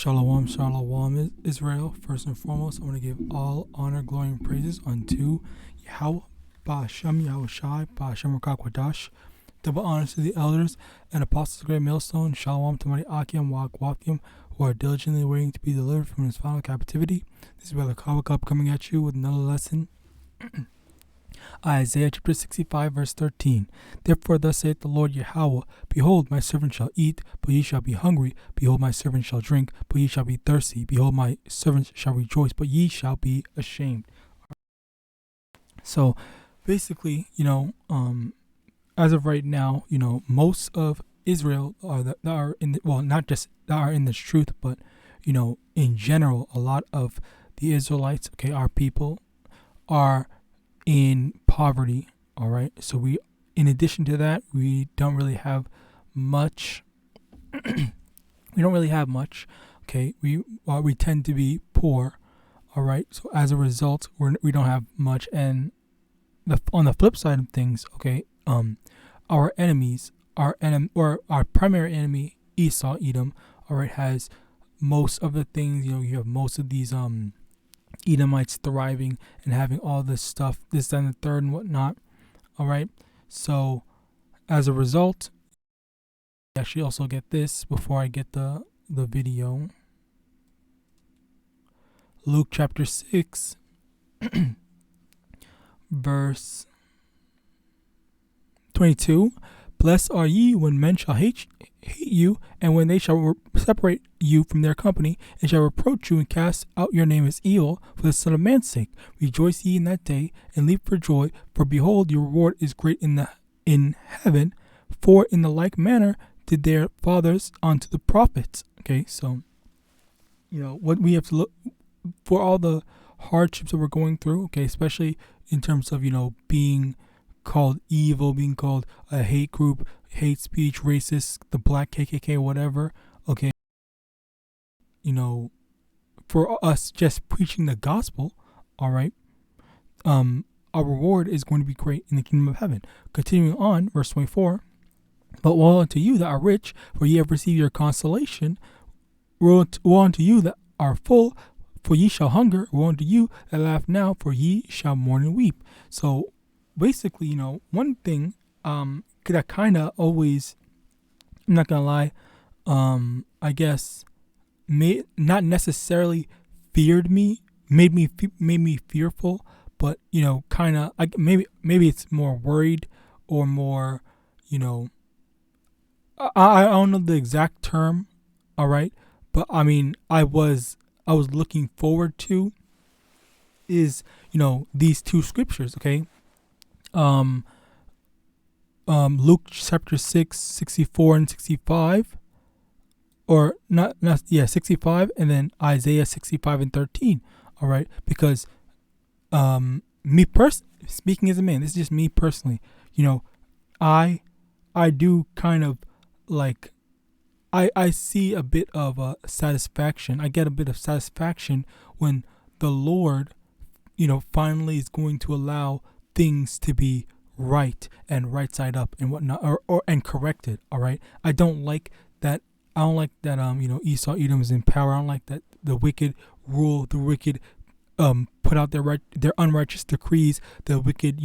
Shalom, shalom, Israel. First and foremost, I want to give all honor, glory, and praises unto YAHAWAH, BA'Hashem, YAHWASHI, BA'Hashem Rakakwadash. Double honors to the elders and apostles of Great Millstone. Shalom to my Akim, Wagwathim, who are diligently waiting to be delivered from his final captivity. This is Brother Kawakub coming at you with another lesson. Isaiah chapter 65 verse 13. Therefore thus saith the Lord Yahawah, Behold, my servant shall eat, but ye shall be hungry. Behold, my servant shall drink, but ye shall be thirsty. Behold, my servant shall rejoice, but ye shall be ashamed. So basically, as of right now, most of Israel are in not just that are in this truth, but in general, a lot of the Israelites, our people, are in poverty. All right, so we, in addition to that, we don't really have much. We don't really have much. Okay, we tend to be poor. All right, so as a result, we don't have much. And on the flip side of things, our enemies, our primary enemy, Esau, Edom, all right, has most of the things. You have most of these Edomites thriving and having all this stuff, this, that, and the third, and whatnot. All right. So as a result, I actually also get this before I get the video. Luke chapter 6, verse 22. Blessed are ye when men shall hate you, and when they shall separate you from their company, and shall reproach you and cast out your name as evil for the Son of Man's sake. Rejoice ye in that day, and leap for joy, for behold, your reward is great in heaven. For in the like manner did their fathers unto the prophets. Okay, so what we have to look for, all the hardships that we're going through. Okay, especially in terms of being called evil, being called a hate group, hate speech, racist, the black KKK, whatever. Okay, for us just preaching the gospel, all right, our reward is going to be great in the kingdom of heaven. Continuing on, verse 24. But woe unto you that are rich, for ye have received your consolation. Woe unto you that are full, for ye shall hunger. Woe unto you that laugh now, for ye shall mourn and weep. So basically, one thing that kind of always, I'm not gonna lie, I guess not necessarily feared me, made me fearful, but kind of maybe it's more worried or more, I don't know the exact term, all right, but I mean I was looking forward to is these two scriptures, okay. Luke chapter 6, 64 and 65, or not 65, and then Isaiah 65 and 13. All right, because speaking as a man, this is just me personally. I do kind of like I see a bit of satisfaction. I get a bit of satisfaction when the Lord, finally is going to allow things to be right and right side up and whatnot, or and corrected. All right, I don't like that. Esau, Edom is in power. I don't like that the wicked rule, the wicked put out their unrighteous decrees, the wicked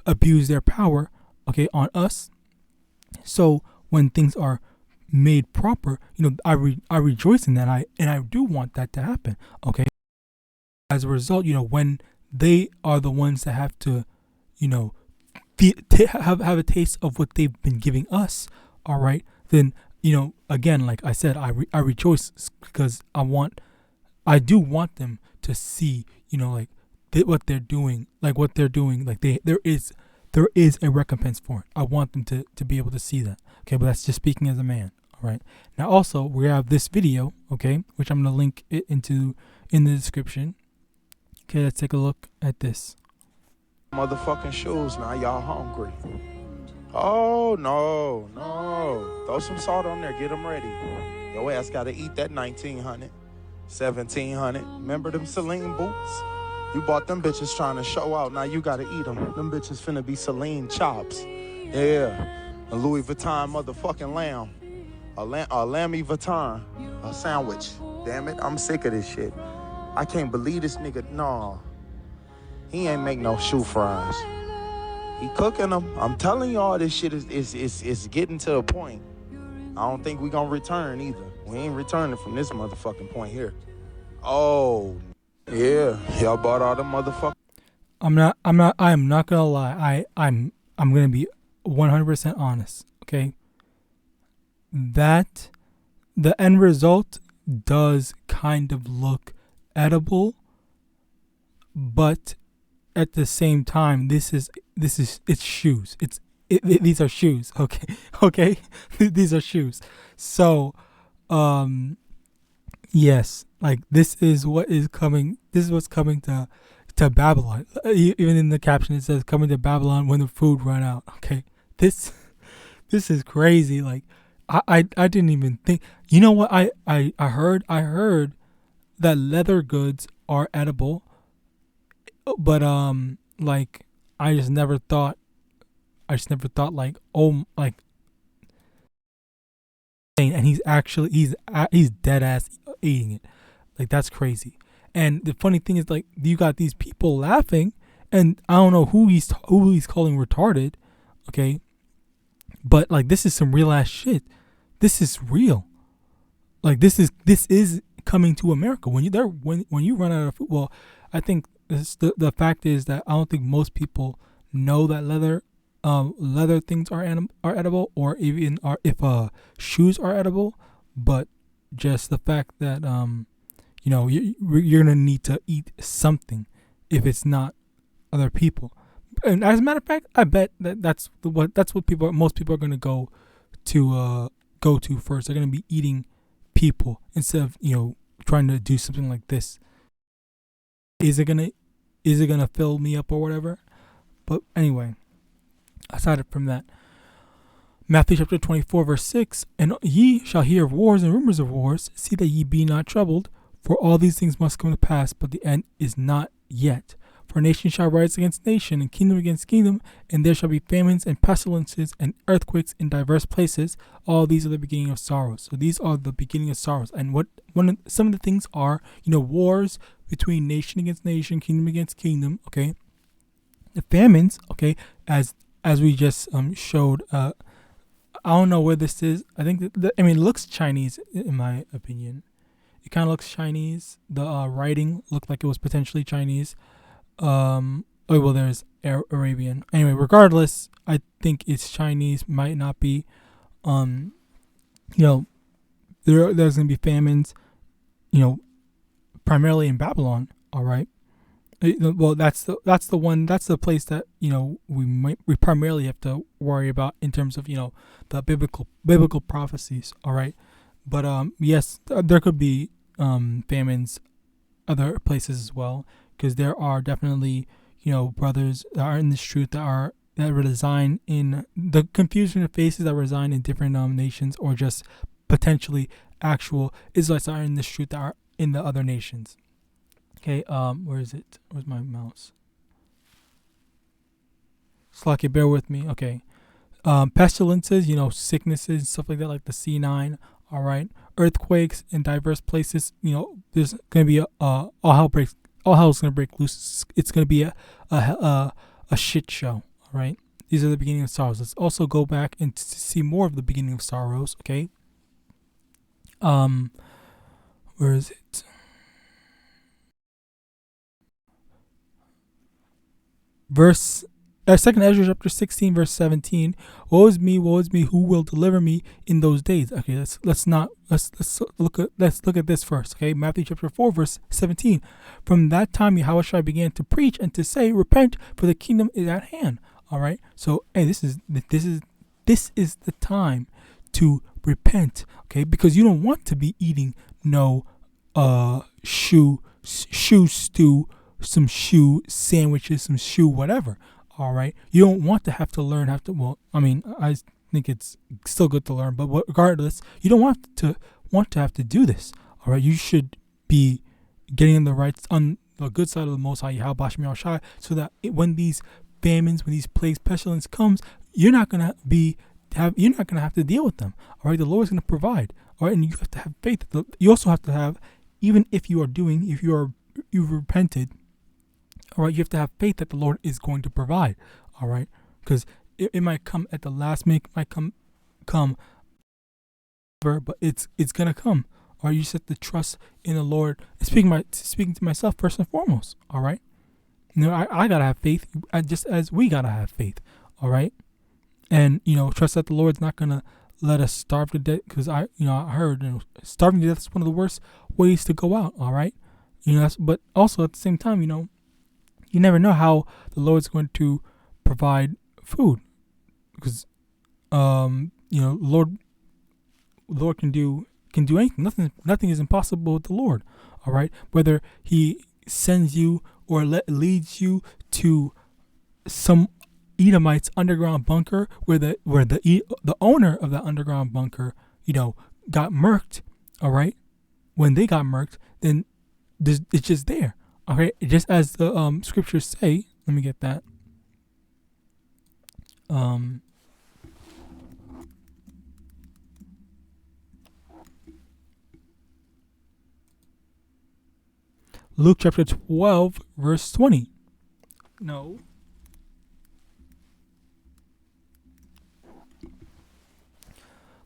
abuse their power, okay, on us. So when things are made proper, I rejoice in that. I do want that to happen. Okay, as a result, when they are the ones that have to have a taste of what they've been giving us, all right, then again, like I said, I rejoice because I do want them to see what they're doing, like there is a recompense for it. I want them to be able to see that. Okay, but that's just speaking as a man. All right, now also we have this video, okay, which I'm gonna link it in the description. Okay, let's take a look at this. Motherfucking shoes, now y'all hungry. Oh no, throw some salt on there, get them ready. Your ass gotta eat that 1900, 1700. Remember them Celine boots? You bought them bitches trying to show out, now you gotta eat them. Them bitches finna be Celine chops. Yeah, a Louis Vuitton motherfucking lamb. A lammy Vuitton, a sandwich. Damn it, I'm sick of this shit. I can't believe this nigga. No, he ain't make no shoe fries. He cooking them. I'm telling y'all, this shit is getting to a point. I don't think we gonna return either. We ain't returning from this motherfucking point here. Oh, yeah, y'all bought all the motherfuckers. I'm not gonna lie. I'm gonna be 100% honest. Okay. That the end result does kind of look edible, but at the same time, it's shoes. These are shoes. Okay. Okay. These are shoes. So, yes, like this is what is coming. This is what's coming to Babylon. Even in the caption, it says coming to Babylon when the food run out. Okay. This is crazy. Like, I didn't even think. You know what? I heard that leather goods are edible, but like I just never thought like, oh, like, and he's dead ass eating it. Like, that's crazy. And the funny thing is, like, you got these people laughing, and I don't know who he's calling retarded. Okay, but like, this is some real ass shit. This is real. Like, this is coming to America. When you run out of food, well, I think the fact is that I don't think most people know that leather things are edible, or even if shoes are edible. But just the fact that you're gonna need to eat something if it's not other people. And as a matter of fact, I bet that's what most people are gonna go to first. They're gonna be eating people instead of trying to do something like this. Is it gonna fill me up or whatever? But anyway, aside from that, Matthew chapter 24 verse 6, and ye shall hear of wars and rumors of wars. See that ye be not troubled, for all these things must come to pass, but the end is not yet. For nation shall rise against nation, and kingdom against kingdom, and there shall be famines and pestilences and earthquakes in diverse places. All these are the beginning of sorrows. So these are the beginning of sorrows. And some of the things are, wars between nation against nation, kingdom against kingdom. Okay, the famines. Okay, as we just showed. I don't know where this is. I think it looks Chinese in my opinion. It kind of looks Chinese. The writing looked like it was potentially Chinese. There's Arabian. Anyway, regardless, I think it's Chinese. Might not be. There's gonna be famines. Primarily in Babylon. All right. Well, that's the place that we primarily have to worry about in terms of the biblical prophecies. All right. But yes, there could be famines other places as well, because there are definitely brothers that are in this truth that reside in the confusion of faces that reside in different nations, or just potentially actual Israelites that are in this truth that are in the other nations. Okay, where is it? Where's my mouse? Slacky, bear with me. Okay. Pestilences, sicknesses, stuff like that, like the C9. All right. Earthquakes in diverse places. There's going to be all hell's going to break loose. It's going to be a shit show. All right. These are the beginning of sorrows. Let's also go back and see more of the beginning of sorrows. Okay. Where is it? Second Ezra chapter 16 verse 17. Woe is me, who will deliver me in those days? Okay, let's look at this first. Okay, Matthew chapter 4 verse 17. From that time Yahawashi began to preach and to say, repent, for the kingdom is at hand. All right. So this is the time to repent. Okay, because you don't want to be eating no shoe stew, some shoe sandwiches, some shoe whatever. All right, you don't want to have to learn. I think it's still good to learn, but regardless, you don't want to have to do this. All right, you should be getting on the good side of the Most High, YAHAWASHI, so that when these famines, when these plagues, pestilence comes, you're not gonna have to deal with them. All right, the Lord is gonna provide. all right? And you have to have faith. You also have to have, even if you've repented, all right, you have to have faith that the Lord is going to provide, all right? Because it might come at the last minute, it might come, but it's gonna come. All right, you just have to trust in the Lord. Speaking to myself first and foremost. All right, I gotta have faith, just as we gotta have faith. All right, and trust that the Lord's not gonna let us starve to death. Because I heard starving to death is one of the worst ways to go out. All right, but also at the same time, you never know how the Lord's going to provide food, because Lord can do anything. Nothing is impossible with the Lord. All right, whether He sends you or leads you to some Edomite's underground bunker where the owner of that underground bunker got murked. All right, when they got murked, then it's just there. Okay, just as the scriptures say. Let me get that. Luke chapter 12, verse 20. No.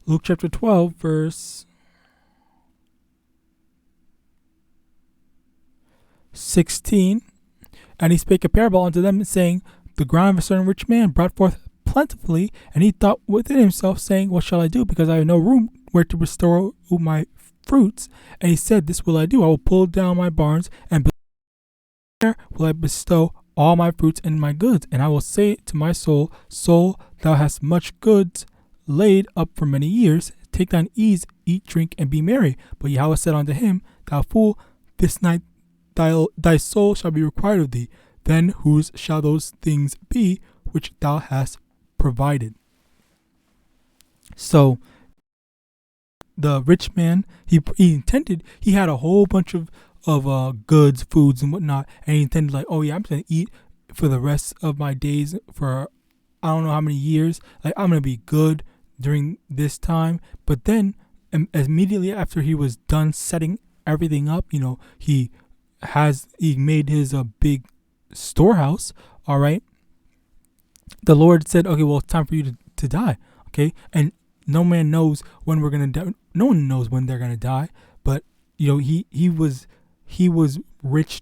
Luke chapter 12, verse 16. And he spake a parable unto them, saying, the ground of a certain rich man brought forth plentifully, and he thought within himself, saying, what shall I do? Because I have no room where to bestow my fruits. And he said, this will I do. I will pull down my barns, and there will I bestow all my fruits and my goods. And I will say to my soul, soul, thou hast much goods laid up for many years. Take thine ease, eat, drink, and be merry. But Yahweh said unto him, thou fool, this night thy soul shall be required of thee. Then whose shall those things be which thou hast provided? So the rich man, he had a whole bunch of goods, foods, and whatnot, and he intended, like, oh yeah, I'm going to eat for the rest of my days for I don't know how many years. Like, I'm going to be good during this time. But then immediately after he was done setting everything up, he made his big storehouse. All right, the Lord said, okay, well, it's time for you to die. Okay, and no man knows when we're gonna die. No one knows when they're gonna die. But he was rich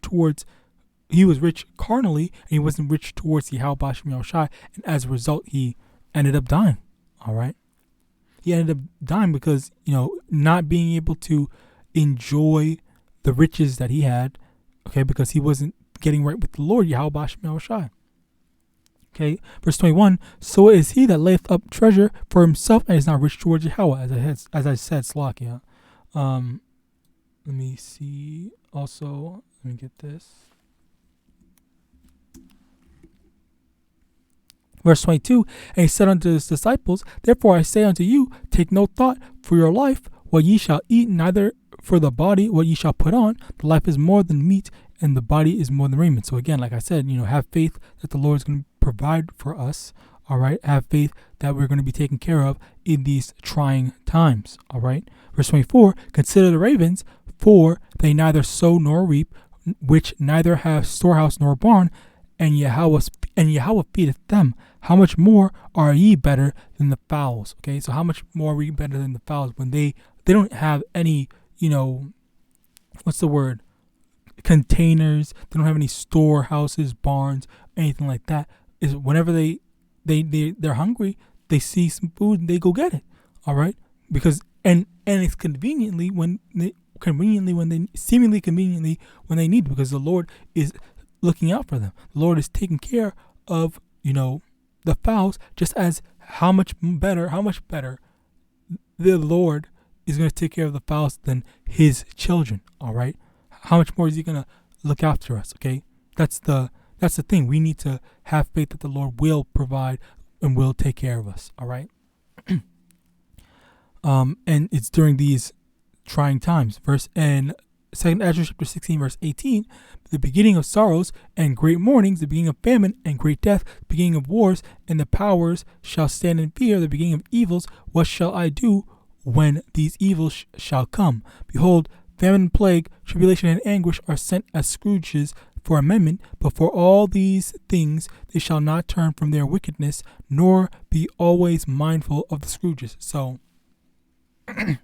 carnally, and he wasn't rich towards YAHAWASHI, and as a result, he ended up dying. All right, he ended up dying because not being able to enjoy the riches that he had. Okay, because he wasn't getting right with the Lord, YAHAWASHI. Okay, verse 21. So is he that layeth up treasure for himself and is not rich towards Yahweh, as I said, Slakia. Let me see. Also, let me get this. Verse 22. And he said unto his disciples, therefore I say unto you, take no thought for your life, what ye shall eat, neither for the body what ye shall put on. The life is more than meat, and the body is more than raiment. So again, like I said, have faith that the Lord is going to provide for us. All right, have faith that we're going to be taken care of in these trying times. All right, verse 24. Consider the ravens, for they neither sow nor reap, which neither have storehouse nor barn, and Yahweh feedeth them. How much more are ye better than the fowls? Okay, so how much more are we better than the fowls when they don't have any, what's the word? Containers. They don't have any storehouses, barns, anything like that. Is whenever they're hungry, they see some food and they go get it. All right, because and it's seemingly conveniently when they need it, because the Lord is looking out for them. The Lord is taking care of the fowls, just as how much better the Lord is going to take care of the fowls than his children. All right, how much more is he going to look after us? Okay, that's the thing. We need to have faith that the Lord will provide and will take care of us. All right. And it's during these trying times. Second Ezra chapter 16, verse 18, the beginning of sorrows and great mournings, the beginning of famine and great death, the beginning of wars, and the powers shall stand in fear, the beginning of evils. What shall I do when these evils shall come. Behold, famine, plague, tribulation, and anguish are sent as scourges for amendment, but for all these things they shall not turn from their wickedness, nor be always mindful of the scourges. So a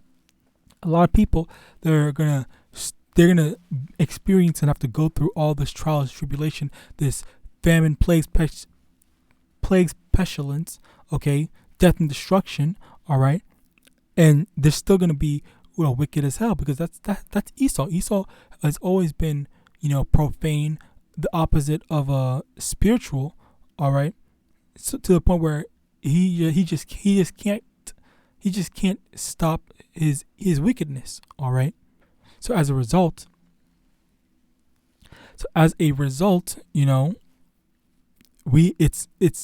lot of people, they're gonna experience and have to go through all this trials, tribulation, this famine, plagues, pestilence, okay, death and destruction, all right, and they're still gonna be wicked as hell, because that's Esau. Esau has always been, profane, the opposite of spiritual, all right, so to the point where he just can't stop his wickedness, all right. So as a result, it's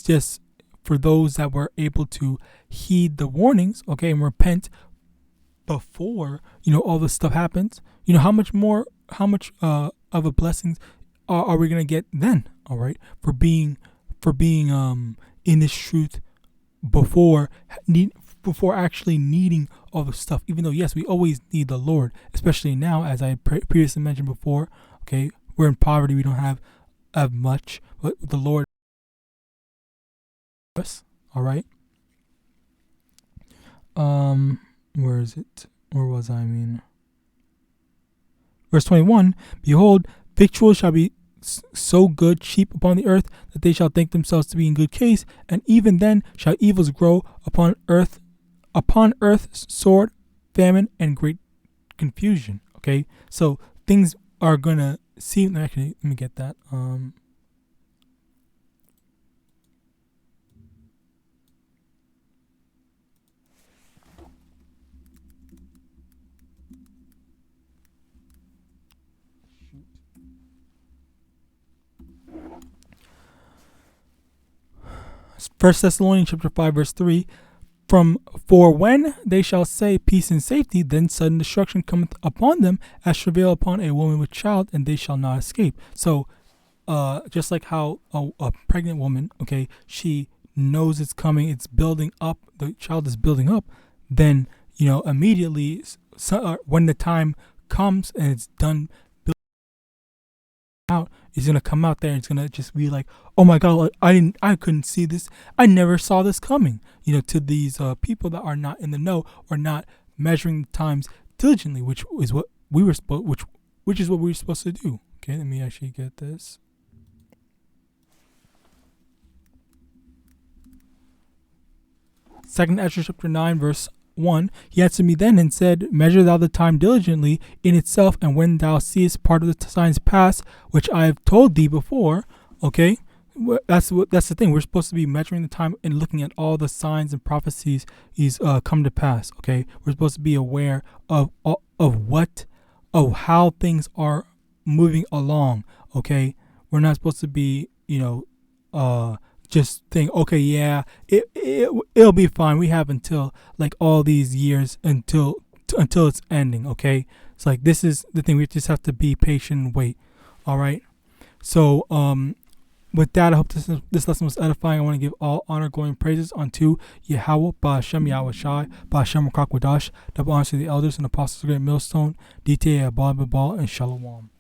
just for those that were able to heed the warnings, okay, and repent before all this stuff happens. How much of a blessings are we gonna get then? All right, for being in this truth before actually needing all the stuff. Even though yes, we always need the Lord, especially now, as I previously mentioned before. Okay, we're in poverty, we don't have much, but the Lord us. All right. Where is it? Where was I? Verse 21, behold, victuals shall be so good, cheap upon the earth, that they shall think themselves to be in good case, and even then shall evils grow upon earth, sword, famine, and great confusion. Okay, so things are gonna seem. Actually, let me get that. First Thessalonians chapter 5 verse 3, for when they shall say peace and safety, then sudden destruction cometh upon them as travail upon a woman with child, and they shall not escape. So just like how a pregnant woman, okay, she knows it's coming, it's building up, the child is building up, then immediately when the time comes and it's done out, is gonna come out there and it's gonna just be like, oh my God, I couldn't see this, I never saw this coming. To these people that are not in the know or not measuring the times diligently, which is what we were supposed to do. Okay, let me actually get this. Second Ezra chapter 9 verse 1, he answered me then and said, measure thou the time diligently in itself, and when thou seest part of the signs pass, which I have told thee before. Okay, that's the thing. We're supposed to be measuring the time and looking at all the signs and prophecies come to pass. Okay, we're supposed to be aware of how things are moving along. Okay, we're not supposed to be just think, okay, yeah, it'll be fine. We have until like all these years until it's ending. Okay, it's like, this is the thing. We just have to be patient and wait. All right. So with that, I hope this lesson was edifying. I want to give all honor, glory, and praises unto Yahawah, Ba'ashem, YAHAWASHI, Ba'ashem, Rakakwadash. Double honors to the elders and apostles of Great Millstone, DTA, Abal, and Shalom.